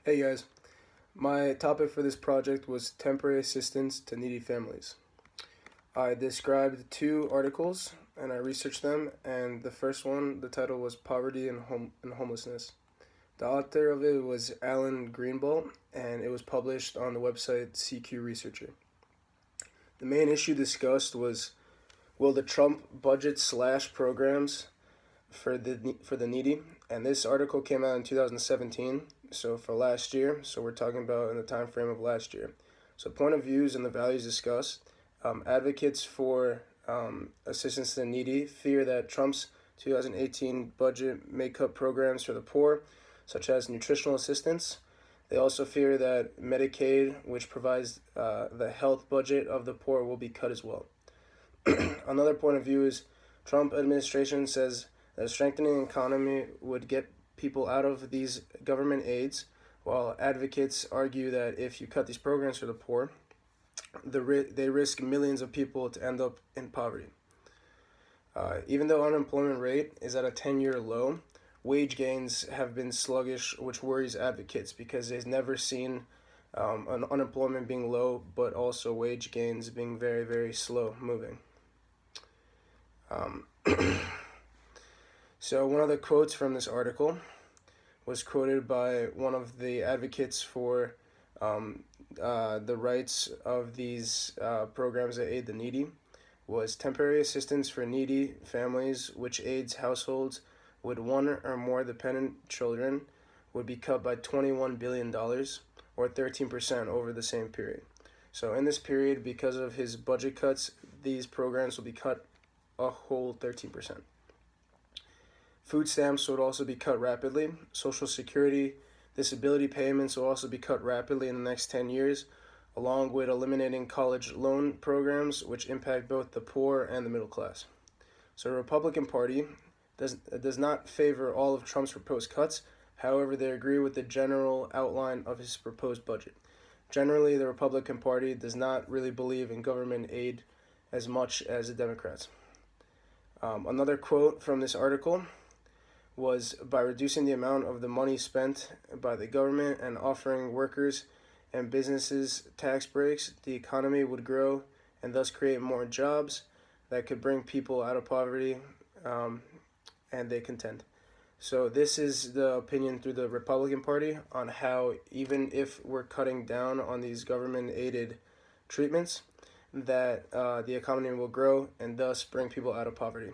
Hey guys, my topic for this project was temporary assistance to needy families. I described two articles and I researched them, and the first one, the title was Poverty and Homelessness. The author of it was Alan Greenblatt, and it was published on the website CQ Researcher. The main issue discussed was, will the Trump budget slash programs for the needy? And this article came out in 2017, so for last year. So we're talking about in the time frame of last year. So point of views and the values discussed. Advocates for assistance to the needy fear that Trump's 2018 budget may cut programs for the poor, such as nutritional assistance. They also fear that Medicaid, which provides the health budget of the poor, will be cut as well. Another point of view is Trump administration says that a strengthening economy would get people out of these government aids, while advocates argue that if you cut these programs for the poor, they risk millions of people to end up in poverty. Even though unemployment rate is at a 10-year low, wage gains have been sluggish, which worries advocates because they've never seen an unemployment being low, but also wage gains being very, very slow moving. So one of the quotes from this article was quoted by one of the advocates for the rights of these programs that aid the needy, was temporary assistance for needy families, which aids households with one or more dependent children, would be cut by $21 billion, or 13% over the same period. So in this period, because of his budget cuts, these programs will be cut a whole 13%. Food stamps would also be cut rapidly. Social Security, disability payments will also be cut rapidly in the next 10 years, along with eliminating college loan programs, which impact both the poor and the middle class. So the Republican Party does not favor all of Trump's proposed cuts. However, they agree with the general outline of his proposed budget. Generally, the Republican Party does not really believe in government aid as much as the Democrats. Another quote from this article was, by reducing the amount of the money spent by the government and offering workers and businesses tax breaks, the economy would grow and thus create more jobs that could bring people out of poverty, and they contend. So this is the opinion through the Republican Party on how, even if we're cutting down on these government-aided treatments, that the economy will grow and thus bring people out of poverty.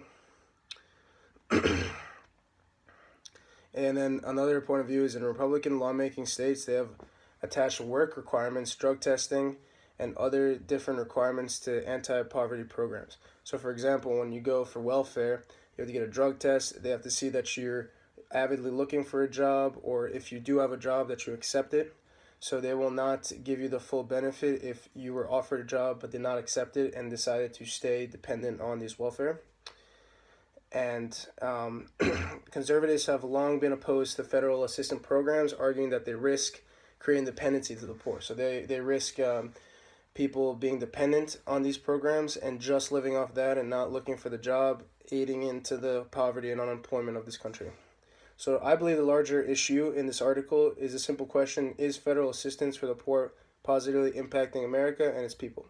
And then another point of view is in Republican lawmaking states, they have attached work requirements, drug testing, and other different requirements to anti-poverty programs. So for example, when you go for welfare, you have to get a drug test. They have to see that you're avidly looking for a job, or if you do have a job, that you accept it. So they will not give you the full benefit if you were offered a job but did not accept it and decided to stay dependent on this welfare. And conservatives have long been opposed to federal assistance programs, arguing that they risk creating dependency to the poor. So they risk people being dependent on these programs and just living off that and not looking for the job, aiding into the poverty and unemployment of this country. So I believe the larger issue in this article is a simple question: is federal assistance for the poor positively impacting America and its people?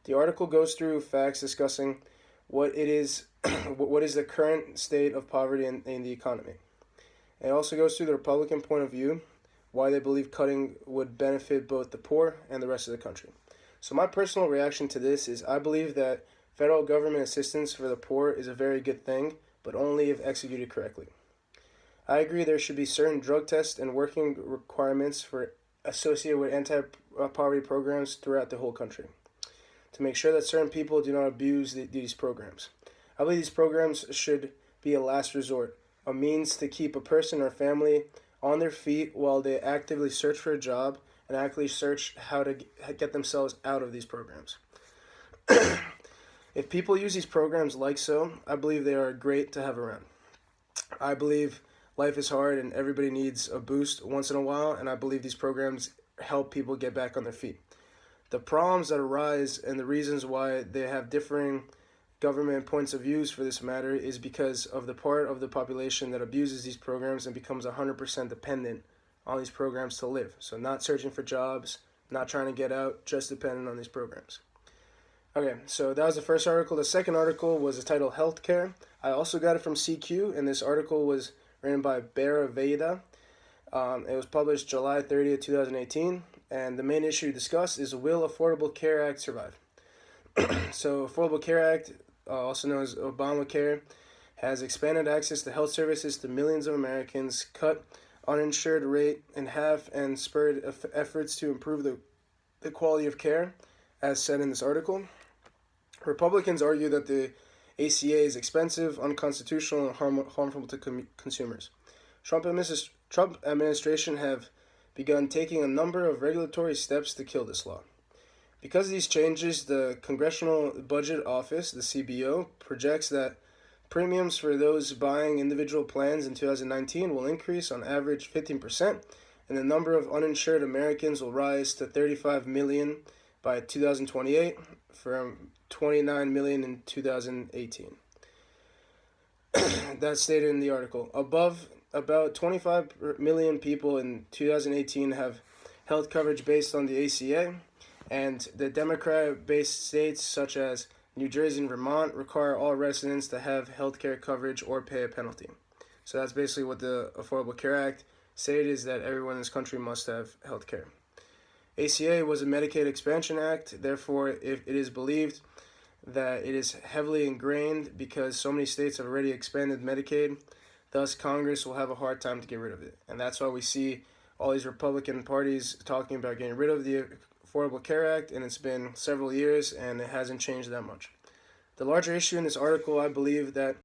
The article goes through facts discussing what it is, what is the current state of poverty in the economy. It also goes through the Republican point of view, why they believe cutting would benefit both the poor and the rest of the country. So my personal reaction to this is, I believe that federal government assistance for the poor is a very good thing, but only if executed correctly. I agree there should be certain drug tests and working requirements for associated with anti-poverty programs throughout the whole country, to make sure that certain people do not abuse these programs. I believe these programs should be a last resort, a means to keep a person or family on their feet while they actively search for a job and actively search how to get themselves out of these programs. If people use these programs like so, I believe they are great to have around. I believe life is hard and everybody needs a boost once in a while, and I believe these programs help people get back on their feet. The problems that arise and the reasons why they have differing government points of views for this matter is because of the part of the population that abuses these programs and becomes 100% dependent on these programs to live. So not searching for jobs, not trying to get out, just dependent on these programs. Okay, so that was the first article. The second article was the title Healthcare. I also got it from CQ, and this article was written by Bera Veda. It was published July 30th, 2018, and the main issue discussed is Will Affordable Care Act survive? So, Affordable Care Act, also known as Obamacare, has expanded access to health services to millions of Americans, cut uninsured rate in half, and spurred efforts to improve the quality of care, as said in this article. Republicans argue that the ACA is expensive, unconstitutional, and harmful to consumers. Trump administration have begun taking a number of regulatory steps to kill this law. Because of these changes, the Congressional Budget Office, the CBO, projects that premiums for those buying individual plans in 2019 will increase on average 15%, and the number of uninsured Americans will rise to 35 million by 2028 from 29 million in 2018. That's stated in the article. About 25 million people in 2018 have health coverage based on the ACA, and the Democrat-based states such as New Jersey and Vermont require all residents to have health care coverage or pay a penalty. So that's basically what the Affordable Care Act stated, is that everyone in this country must have health care. ACA was a Medicaid expansion act, therefore it is believed that it is heavily ingrained because so many states have already expanded Medicaid. Thus, Congress will have a hard time to get rid of it. And that's why we see all these Republican parties talking about getting rid of the Affordable Care Act, and it's been several years and it hasn't changed that much. The larger issue in this article, I believe that